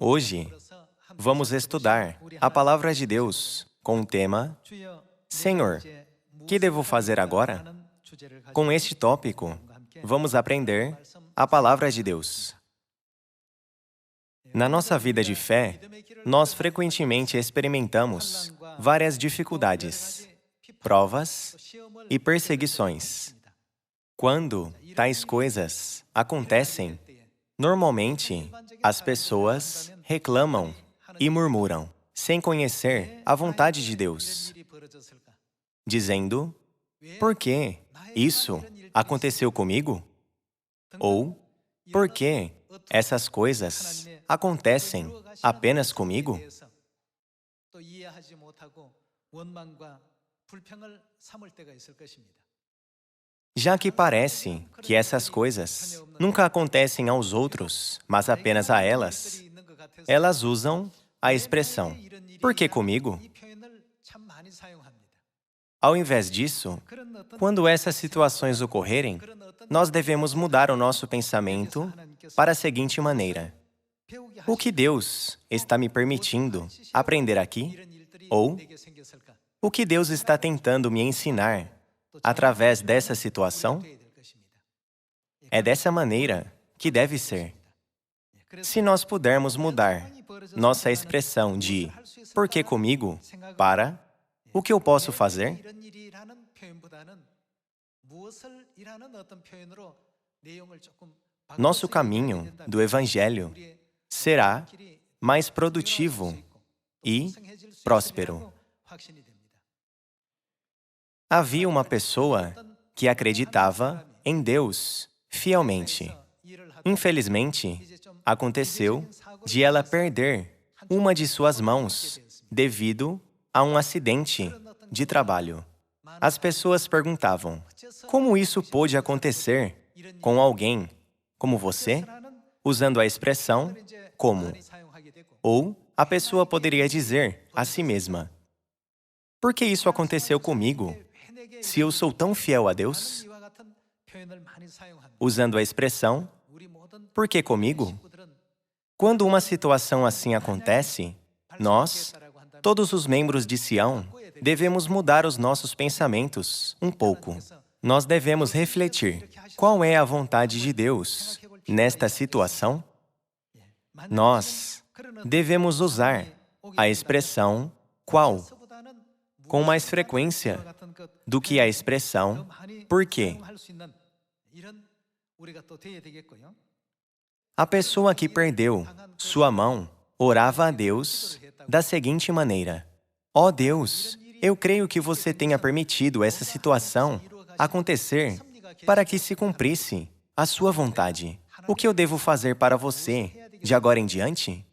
Hoje, vamos estudar a Palavra de Deus com o tema Senhor, que devo fazer agora? Com este tópico, vamos aprender a Palavra de Deus. Na nossa vida de fé, nós frequentemente experimentamos várias dificuldades, provas e perseguições. Quando tais coisas acontecem, normalmente as pessoas reclamam e murmuram, sem conhecer a vontade de Deus, dizendo: por que isso aconteceu comigo? Ou, por que essas coisas acontecem apenas comigo? Já que parece que essas coisas nunca acontecem aos outros, mas apenas a elas, elas usam a expressão, por que comigo? Ao invés disso, quando essas situações ocorrerem, nós devemos mudar o nosso pensamento para a seguinte maneira: o que Deus está me permitindo aprender aqui? Ou, o que Deus está tentando me ensinar através dessa situação? É dessa maneira que deve ser. Se nós pudermos mudar nossa expressão de por que comigo para o que eu posso fazer? Nosso caminho do Evangelho será mais produtivo e próspero. Havia uma pessoa que acreditava em Deus fielmente. Infelizmente, aconteceu de ela perder uma de suas mãos devido a um acidente de trabalho. As pessoas perguntavam, como isso pôde acontecer com alguém como você? Usando a expressão como. Ou a pessoa poderia dizer a si mesma, por que isso aconteceu comigo, se eu sou tão fiel a Deus? Usando a expressão, por que comigo? Quando uma situação assim acontece, nós, todos os membros de Sião, devemos mudar os nossos pensamentos um pouco. Nós devemos refletir qual é a vontade de Deus nesta situação. Nós devemos usar a expressão qual com mais frequência do que a expressão por quê. A pessoa que perdeu sua mão orava a Deus da seguinte maneira: ó Deus, eu creio que você tenha permitido essa situação acontecer para que se cumprisse a sua vontade. O que eu devo fazer para você de agora em diante?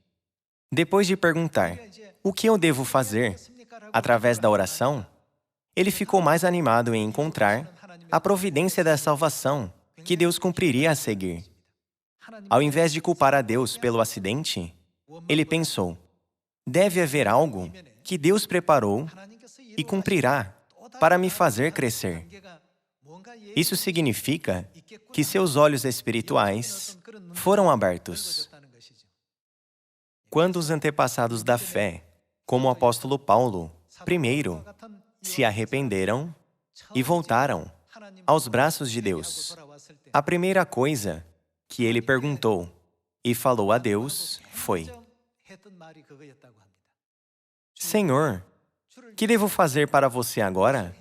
Depois de perguntar o que eu devo fazer através da oração, ele ficou mais animado em encontrar a providência da salvação que Deus cumpriria a seguir. Ao invés de culpar a Deus pelo acidente, ele pensou, deve haver algo que Deus preparou e cumprirá para me fazer crescer. Isso significa que seus olhos espirituais foram abertos. Quando os antepassados da fé, como o apóstolo Paulo, primeiro, se arrependeram e voltaram aos braços de Deus, a primeira coisa que ele perguntou e falou a Deus foi: Senhor, que devo fazer para você agora?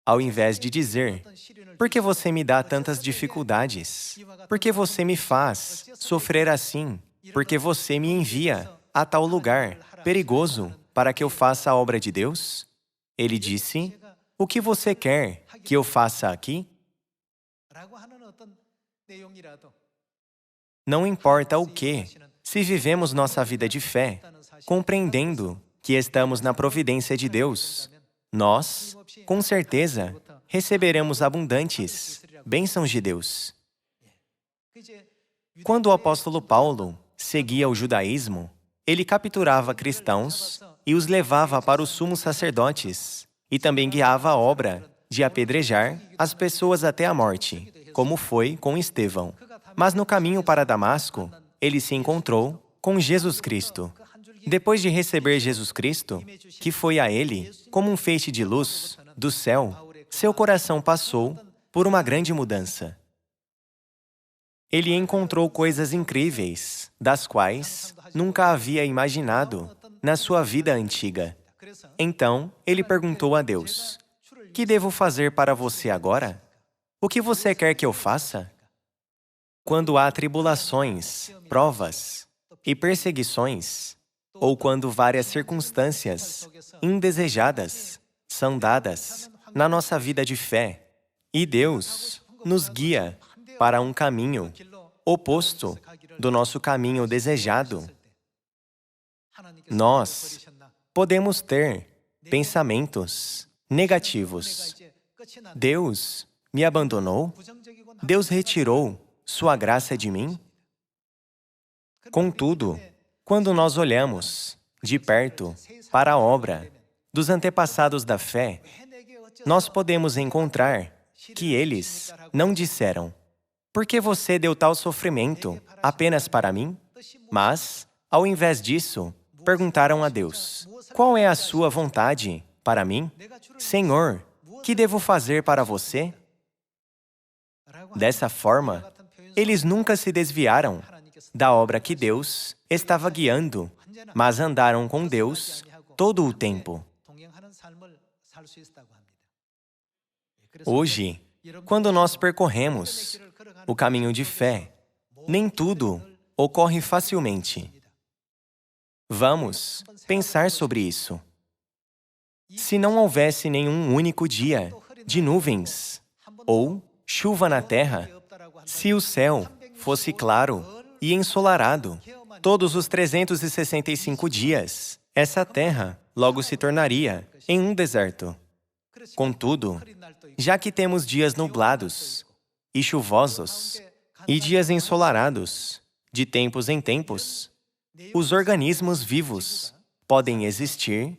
Ao invés de dizer, por que você me dá tantas dificuldades? Por que você me faz sofrer assim? Por que você me envia a tal lugar perigoso para que eu faça a obra de Deus? Ele disse, o que você quer que eu faça aqui? Não importa o que, se vivemos nossa vida de fé, compreendendo que estamos na providência de Deus, nós, com certeza, receberemos abundantes bênçãos de Deus. Quando o apóstolo Paulo seguia o judaísmo, ele capturava cristãos e os levava para os sumos sacerdotes e também guiava a obra de apedrejar as pessoas até a morte, como foi com Estevão. Mas no caminho para Damasco, ele se encontrou com Jesus Cristo. Depois de receber Jesus Cristo, que foi a ele como um feixe de luz do céu, seu coração passou por uma grande mudança. Ele encontrou coisas incríveis, das quais nunca havia imaginado na sua vida antiga. Então, ele perguntou a Deus: "Que devo fazer para você agora? O que você quer que eu faça?" Quando há tribulações, provas e perseguições, ou quando várias circunstâncias indesejadas são dadas na nossa vida de fé, e Deus nos guia para um caminho oposto do nosso caminho desejado, nós podemos ter pensamentos negativos. Deus me abandonou? Deus retirou sua graça de mim? Contudo, quando nós olhamos de perto para a obra dos antepassados da fé, nós podemos encontrar que eles não disseram: "Por que você deu tal sofrimento apenas para mim?" Mas, ao invés disso, perguntaram a Deus: "Qual é a sua vontade para mim? Senhor, que devo fazer para você?" Dessa forma, eles nunca se desviaram da obra que Deus estava guiando, mas andaram com Deus todo o tempo. Hoje, quando nós percorremos o caminho de fé, nem tudo ocorre facilmente. Vamos pensar sobre isso. Se não houvesse nenhum único dia de nuvens ou chuva na terra, se o céu fosse claro e ensolarado todos os 365 dias, essa terra logo se tornaria em um deserto. Contudo, já que temos dias nublados e chuvosos e dias ensolarados, de tempos em tempos, os organismos vivos podem existir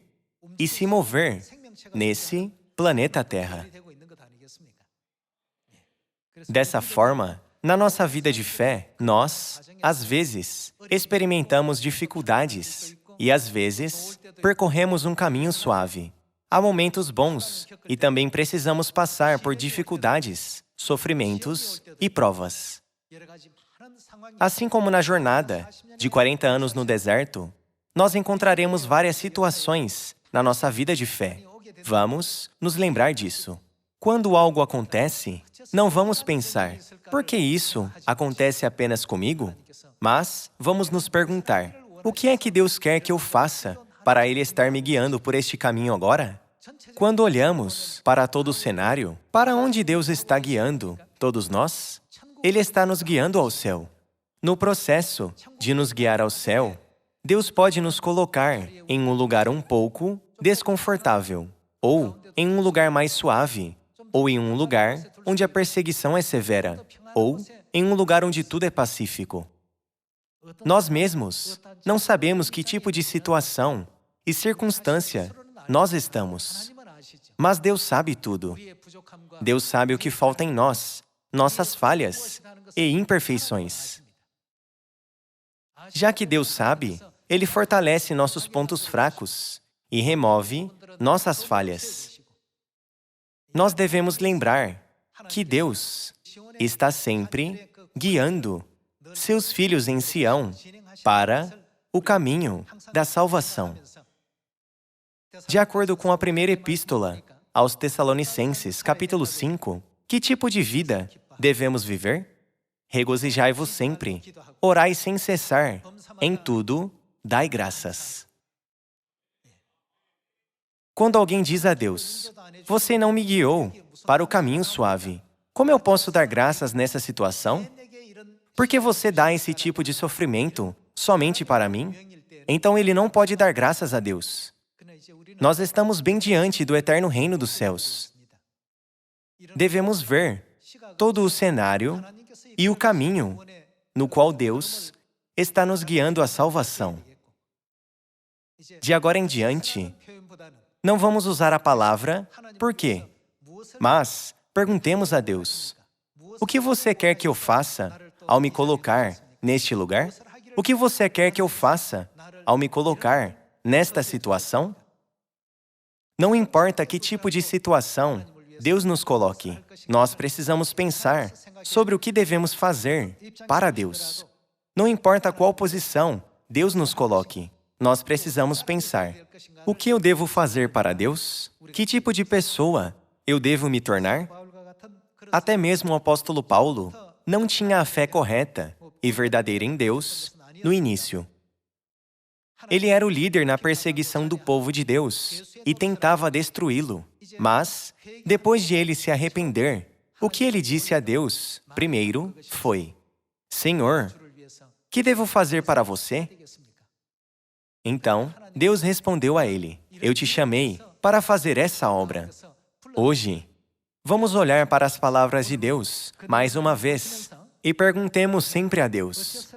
e se mover nesse planeta Terra. Dessa forma, na nossa vida de fé, nós, às vezes, experimentamos dificuldades e, às vezes, percorremos um caminho suave. Há momentos bons e também precisamos passar por dificuldades, sofrimentos e provas. Assim como na jornada de 40 anos no deserto, nós encontraremos várias situações na nossa vida de fé. Vamos nos lembrar disso. Quando algo acontece, não vamos pensar: "Por que isso acontece apenas comigo?" Mas vamos nos perguntar: "O que é que Deus quer que eu faça para Ele estar me guiando por este caminho agora?" Quando olhamos para todo o cenário, para onde Deus está guiando todos nós? Ele está nos guiando ao céu. No processo de nos guiar ao céu, Deus pode nos colocar em um lugar um pouco desconfortável, ou em um lugar mais suave, ou em um lugar onde a perseguição é severa, ou em um lugar onde tudo é pacífico. Nós mesmos não sabemos que tipo de situação e circunstância nós estamos. Mas Deus sabe tudo. Deus sabe o que falta em nós, nossas falhas e imperfeições. Já que Deus sabe, Ele fortalece nossos pontos fracos e remove nossas falhas. Nós devemos lembrar que Deus está sempre guiando seus filhos em Sião para o caminho da salvação. De acordo com a primeira epístola aos Tessalonicenses, capítulo 5, que tipo de vida devemos viver? Regozijai-vos sempre, orai sem cessar, em tudo dai graças. Quando alguém diz a Deus: "Você não me guiou para o caminho suave, como eu posso dar graças nessa situação? Por que você dá esse tipo de sofrimento somente para mim?" Então ele não pode dar graças a Deus. Nós estamos bem diante do eterno reino dos céus. Devemos ver todo o cenário e o caminho no qual Deus está nos guiando à salvação. De agora em diante, não vamos usar a palavra "por quê?", mas perguntemos a Deus: "O que você quer que eu faça ao me colocar neste lugar?" O que você quer que eu faça ao me colocar nesta situação? Não importa que tipo de situação Deus nos coloque, nós precisamos pensar sobre o que devemos fazer para Deus. Não importa qual posição Deus nos coloque, nós precisamos pensar: o que eu devo fazer para Deus? Que tipo de pessoa eu devo me tornar? Até mesmo o apóstolo Paulo não tinha a fé correta e verdadeira em Deus no início. Ele era o líder na perseguição do povo de Deus e tentava destruí-lo. Mas, depois de ele se arrepender, o que ele disse a Deus, primeiro, foi: Senhor, que devo fazer para você? Então, Deus respondeu a ele: eu te chamei para fazer essa obra. Hoje, vamos olhar para as palavras de Deus, mais uma vez, e perguntemos sempre a Deus: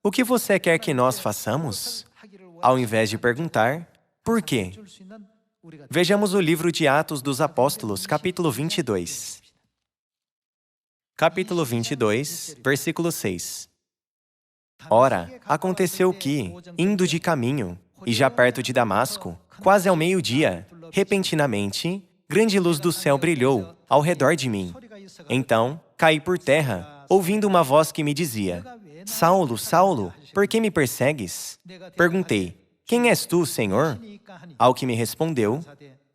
o que você quer que nós façamos? Ao invés de perguntar, por quê? Vejamos o livro de Atos dos Apóstolos, capítulo 22. Capítulo 22, versículo 6. Ora, aconteceu que, indo de caminho, e já perto de Damasco, quase ao meio-dia, repentinamente, grande luz do céu brilhou ao redor de mim. Então, caí por terra, ouvindo uma voz que me dizia: Saulo, Saulo, por que me persegues? Perguntei: quem és tu, Senhor? Ao que me respondeu: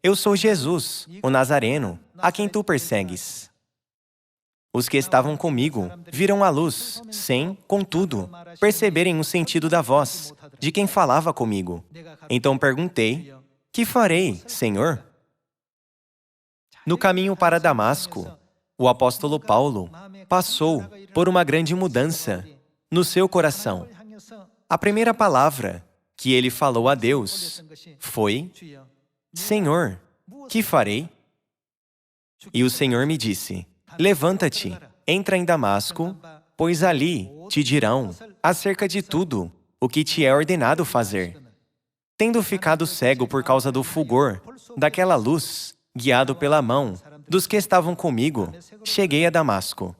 eu sou Jesus, o Nazareno, a quem tu persegues. Os que estavam comigo viram a luz, sem, contudo, perceberem o sentido da voz de quem falava comigo. Então perguntei: que farei, Senhor? No caminho para Damasco, o apóstolo Paulo passou por uma grande mudança no seu coração. A primeira palavra que ele falou a Deus foi: Senhor, que farei? E o Senhor me disse: levanta-te, entra em Damasco, pois ali te dirão acerca de tudo o que te é ordenado fazer. Tendo ficado cego por causa do fulgor daquela luz, guiado pela mão dos que estavam comigo, cheguei a Damasco.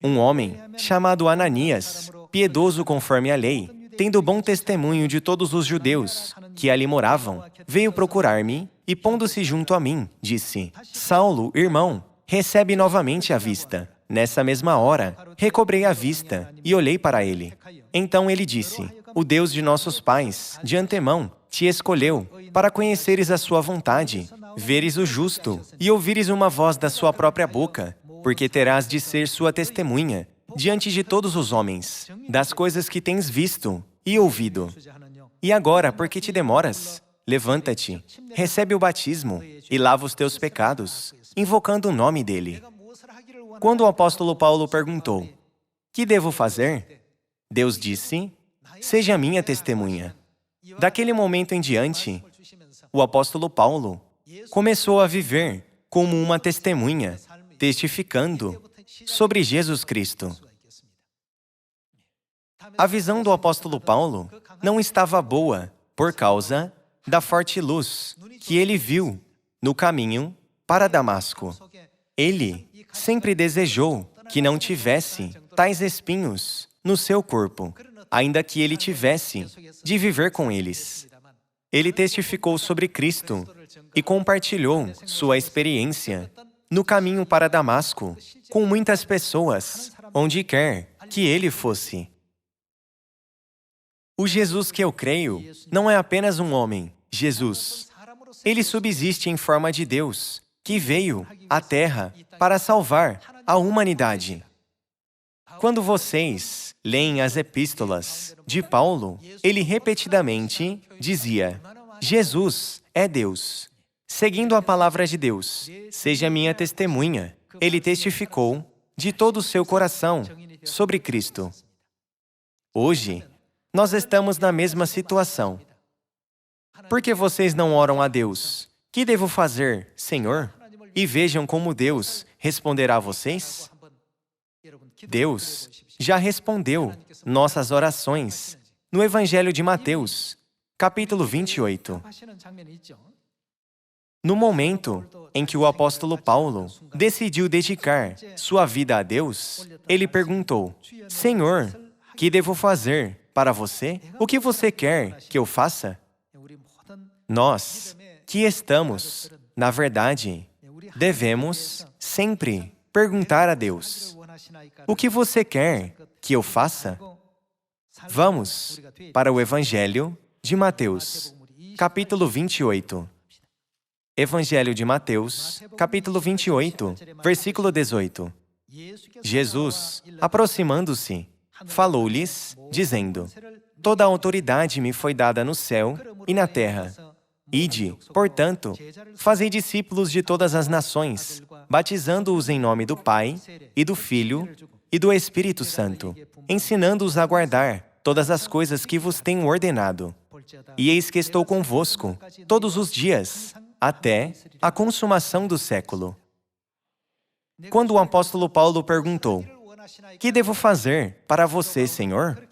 Um homem, chamado Ananias, piedoso conforme a lei, tendo bom testemunho de todos os judeus que ali moravam, veio procurar-me e, pondo-se junto a mim, disse: Saulo, irmão, recebe novamente a vista. Nessa mesma hora, recobrei a vista e olhei para ele. Então ele disse: o Deus de nossos pais, de antemão, te escolheu para conheceres a sua vontade, veres o justo e ouvires uma voz da sua própria boca, porque terás de ser sua testemunha diante de todos os homens, das coisas que tens visto e ouvido. E agora, por que te demoras? Levanta-te, recebe o batismo e lava os teus pecados, invocando o nome dele. Quando o apóstolo Paulo perguntou: que devo fazer? Deus disse: seja minha testemunha. Daquele momento em diante, o apóstolo Paulo começou a viver como uma testemunha, testificando sobre Jesus Cristo. A visão do apóstolo Paulo não estava boa por causa da forte luz que ele viu no caminho para Damasco. Ele sempre desejou que não tivesse tais espinhos no seu corpo, ainda que ele tivesse de viver com eles. Ele testificou sobre Cristo e compartilhou sua experiência no caminho para Damasco com muitas pessoas, onde quer que ele fosse. O Jesus que eu creio não é apenas um homem, Jesus. Ele subsiste em forma de Deus, que veio à Terra para salvar a humanidade. Quando vocês leem as epístolas de Paulo, ele repetidamente dizia: Jesus é Deus. Seguindo a palavra de Deus, seja minha testemunha. Ele testificou de todo o seu coração sobre Cristo. Hoje, nós estamos na mesma situação. Por que vocês não oram a Deus? Que devo fazer, Senhor? E vejam como Deus responderá a vocês. Deus já respondeu nossas orações no Evangelho de Mateus, capítulo 28. No momento em que o apóstolo Paulo decidiu dedicar sua vida a Deus, ele perguntou: Senhor, Que devo fazer para você? O que você quer que eu faça? Nós, que estamos, na verdade, devemos sempre perguntar a Deus: o que você quer que eu faça? Vamos para o Evangelho de Mateus, capítulo 28. Evangelho de Mateus, capítulo 28, versículo 18. Jesus, aproximando-se, falou-lhes, dizendo: toda a autoridade me foi dada no céu e na terra. Ide, portanto, fazei discípulos de todas as nações, batizando-os em nome do Pai, e do Filho, e do Espírito Santo, ensinando-os a guardar todas as coisas que vos tenho ordenado. E eis que estou convosco todos os dias, até a consumação do século. Quando o apóstolo Paulo perguntou: que devo fazer para você, Senhor?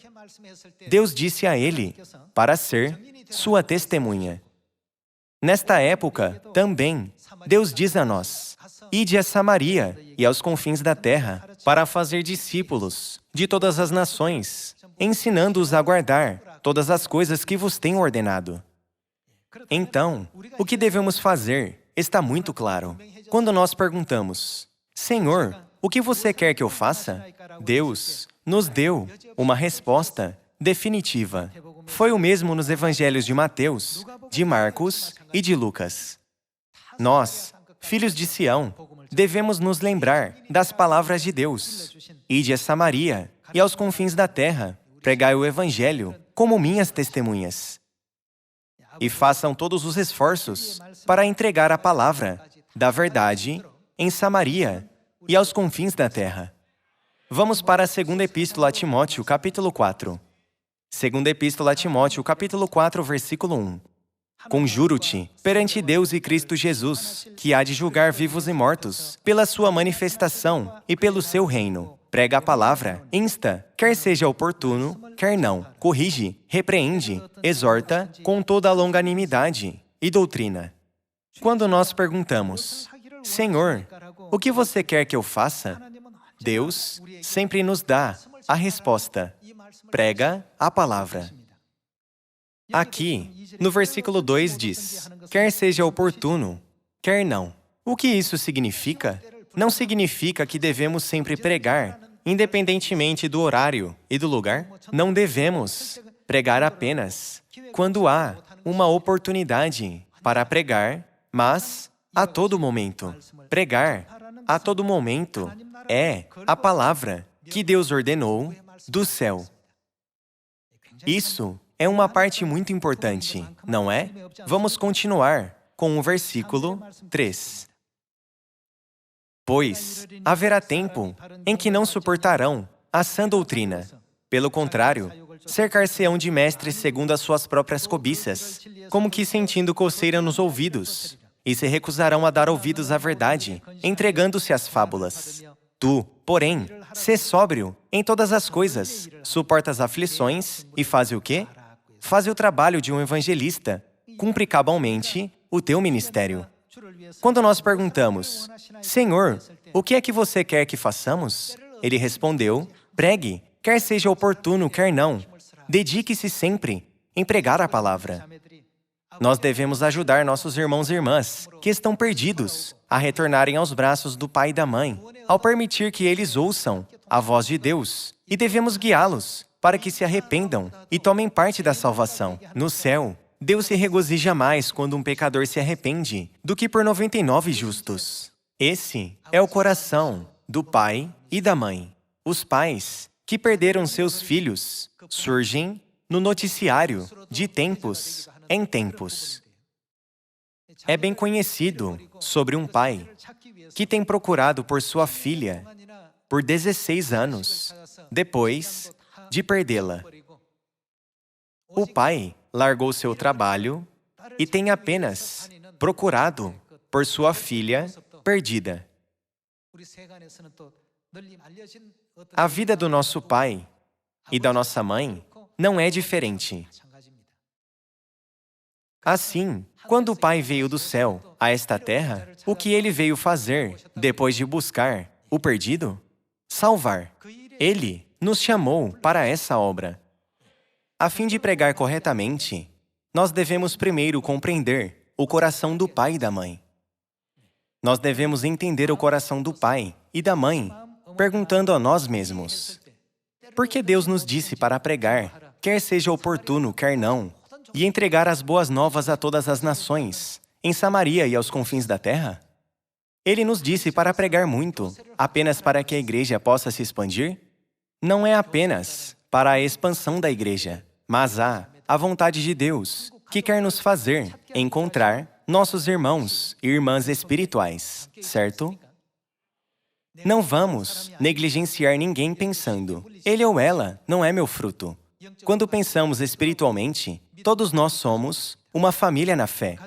Deus disse a ele: para ser sua testemunha. Nesta época, também, Deus diz a nós: ide a Samaria e aos confins da terra, para fazer discípulos de todas as nações, ensinando-os a guardar todas as coisas que vos tenho ordenado. Então, o que devemos fazer está muito claro. Quando nós perguntamos: Senhor, o que você quer que eu faça? Deus nos deu uma resposta definitiva. Foi o mesmo nos evangelhos de Mateus, de Marcos e de Lucas. Nós, filhos de Sião, devemos nos lembrar das palavras de Deus. Ide a Samaria e aos confins da terra, pregai o evangelho como minhas testemunhas. E façam todos os esforços para entregar a palavra da verdade em Samaria e aos confins da terra. Vamos para a segunda epístola a Timóteo, capítulo 4. Segunda epístola a Timóteo, capítulo 4, versículo 1. Conjuro-te, perante Deus e Cristo Jesus, que há de julgar vivos e mortos, pela sua manifestação e pelo seu reino. Prega a palavra, insta, quer seja oportuno, quer não, corrige, repreende, exorta com toda a longanimidade e doutrina. Quando nós perguntamos: Senhor, o que você quer que eu faça? Deus sempre nos dá a resposta: prega a palavra. Aqui, no versículo 2 diz: quer seja oportuno, quer não. O que isso significa? Não significa que devemos sempre pregar, independentemente do horário e do lugar. Não devemos pregar apenas quando há uma oportunidade para pregar, mas a todo momento. Pregar a todo momento é a palavra que Deus ordenou do céu. Isso é uma parte muito importante, não é? Vamos continuar com o versículo 3. Pois haverá tempo em que não suportarão a sã doutrina. Pelo contrário, cercar-se-ão de mestres segundo as suas próprias cobiças, como que sentindo coceira nos ouvidos, e se recusarão a dar ouvidos à verdade, entregando-se às fábulas. Tu, porém, sê sóbrio em todas as coisas, suporta as aflições e faze o quê? Faze o trabalho de um evangelista, cumpre cabalmente o teu ministério. Quando nós perguntamos: Senhor, o que é que você quer que façamos? Ele respondeu: pregue, quer seja oportuno, quer não. Dedique-se sempre em pregar a palavra. Nós devemos ajudar nossos irmãos e irmãs que estão perdidos a retornarem aos braços do pai e da mãe, ao permitir que eles ouçam a voz de Deus, e devemos guiá-los para que se arrependam e tomem parte da salvação. No céu, Deus se regozija mais quando um pecador se arrepende do que por 99 justos. Esse é o coração do pai e da mãe. Os pais que perderam seus filhos surgem no noticiário de tempos em tempos. É bem conhecido sobre um pai que tem procurado por sua filha por 16 anos, depois de perdê-la. O pai largou seu trabalho e tem apenas procurado por sua filha perdida. A vida do nosso pai e da nossa mãe não é diferente. Assim, quando o Pai veio do céu a esta terra, o que ele veio fazer depois de buscar o perdido? Salvar. Ele nos chamou para essa obra. A fim de pregar corretamente, nós devemos primeiro compreender o coração do pai e da mãe. Nós devemos entender o coração do pai e da mãe, perguntando a nós mesmos: por que Deus nos disse para pregar, quer seja oportuno, quer não, e entregar as boas novas a todas as nações, em Samaria e aos confins da terra? Ele nos disse para pregar muito, apenas para que a igreja possa se expandir? Não é apenas para a expansão da igreja, mas há a vontade de Deus, que quer nos fazer encontrar nossos irmãos e irmãs espirituais, certo? Não vamos negligenciar ninguém pensando: ele ou ela não é meu fruto. Quando pensamos espiritualmente, todos nós somos uma família na fé.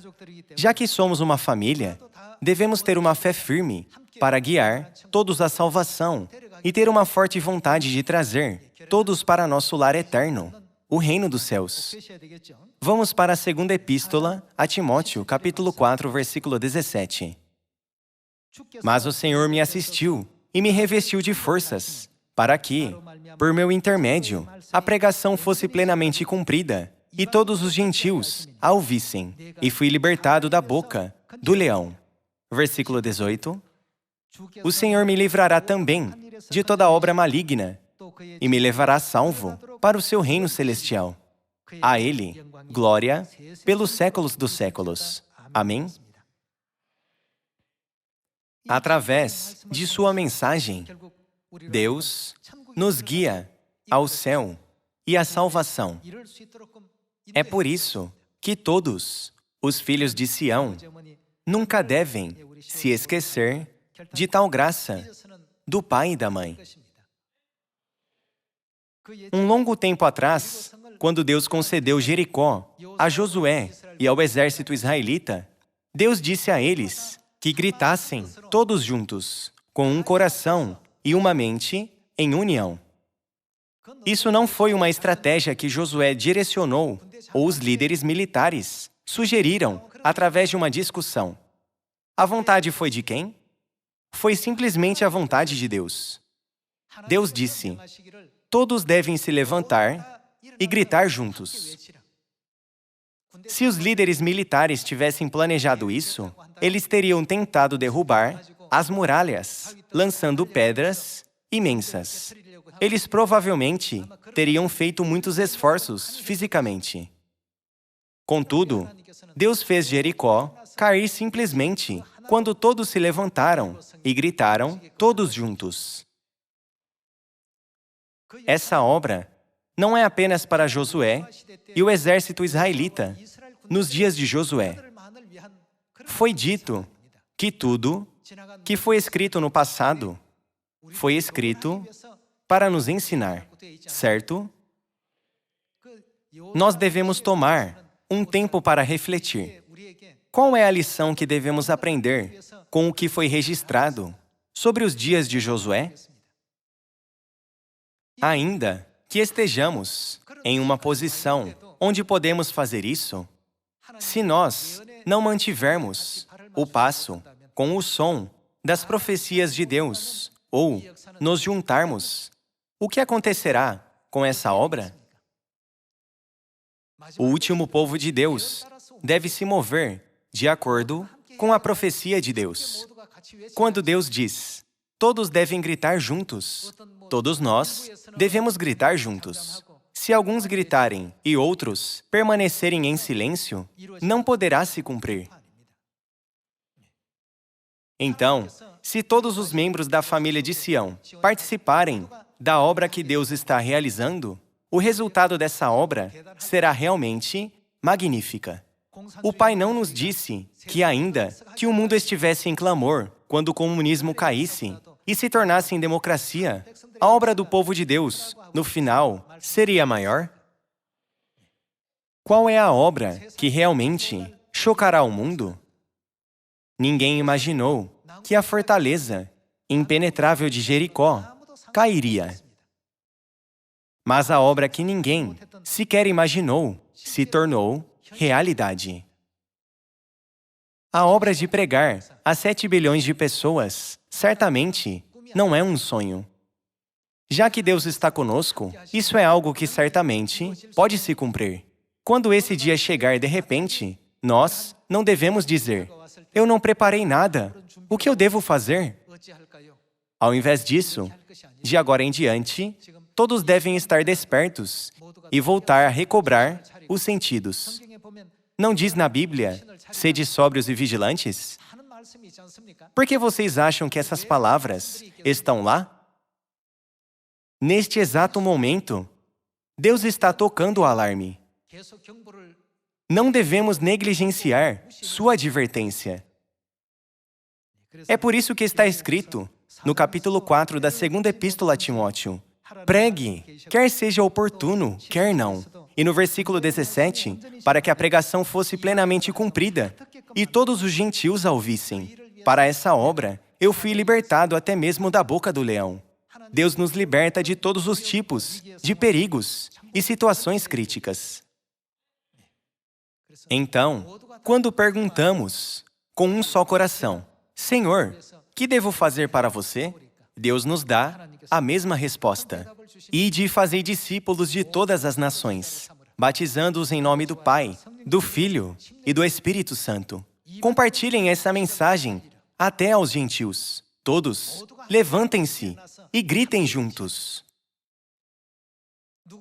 Já que somos uma família, devemos ter uma fé firme para guiar todos à salvação e ter uma forte vontade de trazer todos para nosso lar eterno, o reino dos céus. Vamos para a segunda epístola a Timóteo, capítulo 4, versículo 17. Mas o Senhor me assistiu e me revestiu de forças, para que, por meu intermédio, a pregação fosse plenamente cumprida, e todos os gentios a ouvissem, e fui libertado da boca do leão. Versículo 18. O Senhor me livrará também de toda obra maligna, e me levará salvo para o seu reino celestial. A Ele, glória pelos séculos dos séculos. Amém? Através de sua mensagem, Deus nos guia ao céu e à salvação. É por isso que todos os filhos de Sião nunca devem se esquecer de tal graça do pai e da mãe. Um longo tempo atrás, quando Deus concedeu Jericó a Josué e ao exército israelita, Deus disse a eles que gritassem todos juntos, com um coração e uma mente em união. Isso não foi uma estratégia que Josué direcionou ou os líderes militares sugeriram através de uma discussão. A vontade foi de quem? Foi simplesmente a vontade de Deus. Deus disse: todos devem se levantar e gritar juntos. Se os líderes militares tivessem planejado isso, eles teriam tentado derrubar as muralhas, lançando pedras imensas. Eles provavelmente teriam feito muitos esforços fisicamente. Contudo, Deus fez Jericó cair simplesmente quando todos se levantaram e gritaram todos juntos. Essa obra não é apenas para Josué e o exército israelita. Nos dias de Josué, foi dito que tudo que foi escrito no passado foi escrito para nos ensinar, certo? Nós devemos tomar um tempo para refletir. Qual é a lição que devemos aprender com o que foi registrado sobre os dias de Josué? Ainda que estejamos em uma posição onde podemos fazer isso, se nós não mantivermos o passo com o som das profecias de Deus ou nos juntarmos, o que acontecerá com essa obra? O último povo de Deus deve se mover de acordo com a profecia de Deus. Quando Deus diz: todos devem gritar juntos, todos nós devemos gritar juntos. Se alguns gritarem e outros permanecerem em silêncio, não poderá se cumprir. Então, se todos os membros da família de Sião participarem da obra que Deus está realizando, o resultado dessa obra será realmente magnífica. O Pai não nos disse que ainda que o mundo estivesse em clamor quando o comunismo caísse e se tornasse em democracia, a obra do povo de Deus, no final, seria maior? Qual é a obra que realmente chocará o mundo? Ninguém imaginou que a fortaleza impenetrável de Jericó cairia. Mas a obra que ninguém sequer imaginou se tornou realidade. A obra de pregar a 7 bilhões de pessoas certamente não é um sonho. Já que Deus está conosco, isso é algo que certamente pode se cumprir. Quando esse dia chegar de repente, nós não devemos dizer, eu não preparei nada, o que eu devo fazer? Ao invés disso, de agora em diante, todos devem estar despertos e voltar a recobrar os sentidos. Não diz na Bíblia, sede sóbrios e vigilantes? Por que vocês acham que essas palavras estão lá? Neste exato momento, Deus está tocando o alarme. Não devemos negligenciar sua advertência. É por isso que está escrito, no capítulo 4 da segunda epístola a Timóteo, pregue, quer seja oportuno, quer não. E no versículo 17, para que a pregação fosse plenamente cumprida, e todos os gentios a ouvissem. Para essa obra, eu fui libertado até mesmo da boca do leão. Deus nos liberta de todos os tipos de perigos e situações críticas. Então, quando perguntamos, com um só coração, Senhor, que devo fazer para você? Deus nos dá a mesma resposta. Ide e fazei discípulos de todas as nações, batizando-os em nome do Pai, do Filho e do Espírito Santo. Compartilhem essa mensagem até aos gentios. Todos, levantem-se e gritem juntos.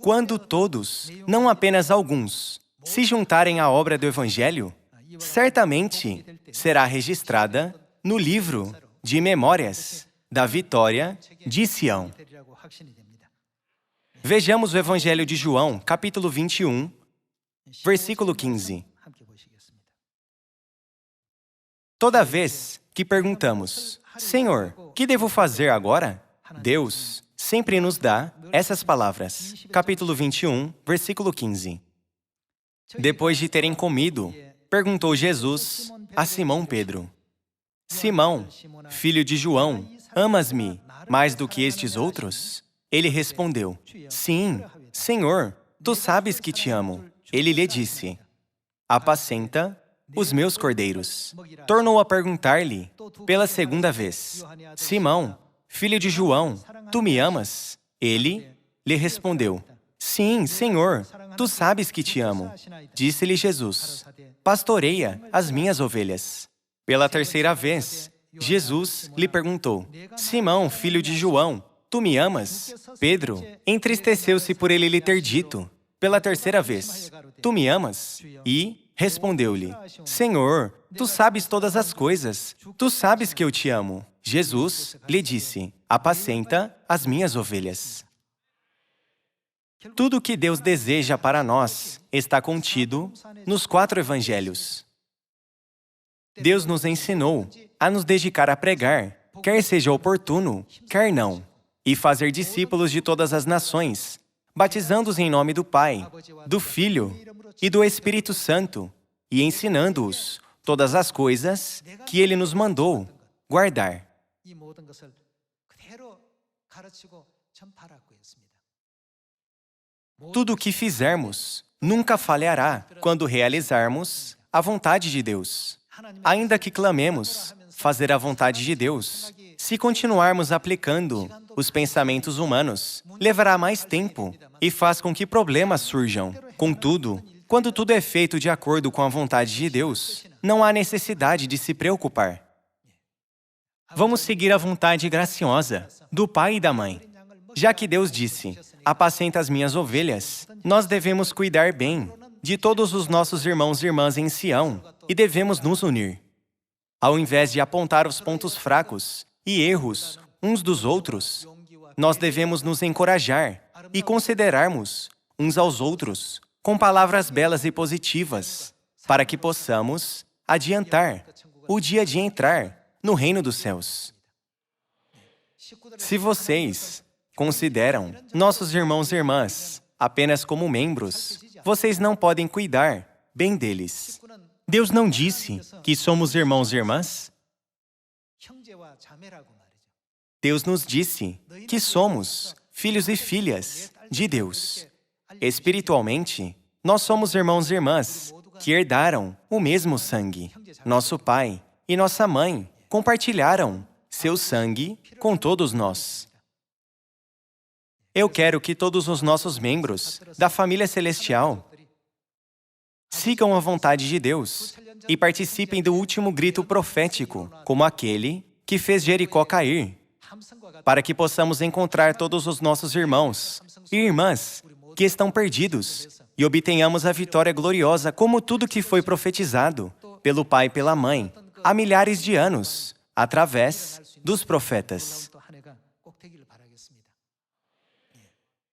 Quando todos, não apenas alguns, se juntarem à obra do Evangelho, certamente será registrada no livro de memórias da vitória de Sião. Vejamos o Evangelho de João, capítulo 21, versículo 15. Toda vez que perguntamos, Senhor, que devo fazer agora? Deus sempre nos dá essas palavras. Capítulo 21, versículo 15. Depois de terem comido, perguntou Jesus a Simão Pedro, Simão, filho de João, amas-me mais do que estes outros? Ele respondeu, sim, Senhor, tu sabes que te amo. Ele lhe disse, apacenta os meus cordeiros. Tornou a perguntar-lhe pela segunda vez, Simão, filho de João, tu me amas? Ele lhe respondeu, sim, Senhor, tu sabes que te amo. Disse-lhe Jesus, pastoreia as minhas ovelhas. Pela terceira vez, Jesus lhe perguntou, Simão, filho de João, tu me amas? Pedro entristeceu-se por ele lhe ter dito, pela terceira vez, tu me amas? E respondeu-lhe, Senhor, tu sabes todas as coisas, tu sabes que eu te amo. Jesus lhe disse, apacenta as minhas ovelhas. Tudo o que Deus deseja para nós está contido nos 4 evangelhos. Deus nos ensinou a nos dedicar a pregar, quer seja oportuno, quer não, e fazer discípulos de todas as nações, batizando-os em nome do Pai, do Filho e do Espírito Santo, e ensinando-os todas as coisas que Ele nos mandou guardar. Tudo o que fizermos nunca falhará quando realizarmos a vontade de Deus. Ainda que clamemos fazer a vontade de Deus, se continuarmos aplicando os pensamentos humanos, levará mais tempo e faz com que problemas surjam. Contudo, quando tudo é feito de acordo com a vontade de Deus, não há necessidade de se preocupar. Vamos seguir a vontade graciosa do pai e da mãe. Já que Deus disse, apacenta as minhas ovelhas, nós devemos cuidar bem de todos os nossos irmãos e irmãs em Sião e devemos nos unir. Ao invés de apontar os pontos fracos e erros uns dos outros, nós devemos nos encorajar e considerarmos uns aos outros com palavras belas e positivas, para que possamos adiantar o dia de entrar no reino dos céus. Se vocês consideram nossos irmãos e irmãs apenas como membros, vocês não podem cuidar bem deles. Deus não disse que somos irmãos e irmãs? Deus nos disse que somos filhos e filhas de Deus. Espiritualmente, nós somos irmãos e irmãs que herdaram o mesmo sangue. Nosso pai e nossa mãe compartilharam seu sangue com todos nós. Eu quero que todos os nossos membros da família celestial sigam a vontade de Deus e participem do último grito profético, como aquele que fez Jericó cair, para que possamos encontrar todos os nossos irmãos e irmãs que estão perdidos e obtenhamos a vitória gloriosa como tudo que foi profetizado pelo pai e pela mãe há milhares de anos, através dos profetas.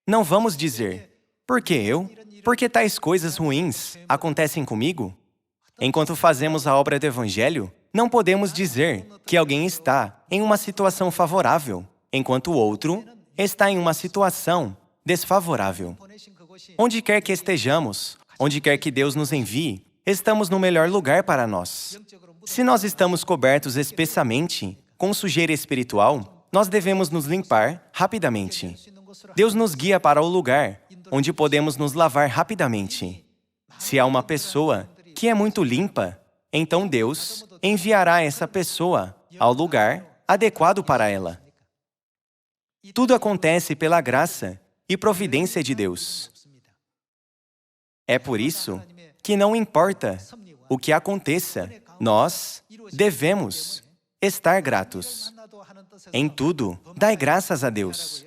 Não vamos dizer, por que eu? Por que tais coisas ruins acontecem comigo? Enquanto fazemos a obra do Evangelho, não podemos dizer que alguém está em uma situação favorável, enquanto o outro está em uma situação desfavorável. Onde quer que estejamos, onde quer que Deus nos envie, estamos no melhor lugar para nós. Se nós estamos cobertos espessamente com sujeira espiritual, nós devemos nos limpar rapidamente. Deus nos guia para o lugar onde podemos nos lavar rapidamente. Se há uma pessoa que é muito limpa, então Deus enviará essa pessoa ao lugar adequado para ela. Tudo acontece pela graça e providência de Deus. É por isso que não importa o que aconteça, nós devemos estar gratos. Em tudo, dai graças a Deus.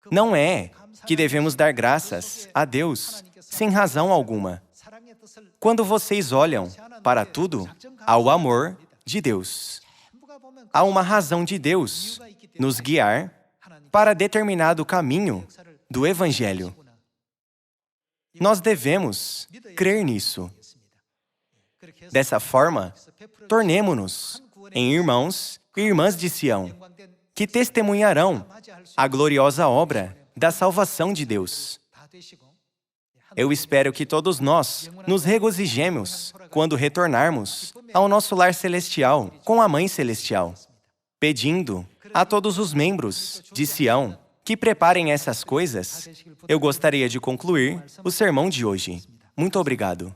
Não é que devemos dar graças a Deus sem razão alguma. Quando vocês olham para tudo, há o amor de Deus. Há uma razão de Deus nos guiar para determinado caminho do Evangelho. Nós devemos crer nisso. Dessa forma, tornemo-nos em irmãos e irmãs de Sião, que testemunharão a gloriosa obra da salvação de Deus. Eu espero que todos nós nos regozijemos quando retornarmos ao nosso lar celestial com a Mãe Celestial, pedindo a todos os membros de Sião que preparem essas coisas. Eu gostaria de concluir o sermão de hoje. Muito obrigado.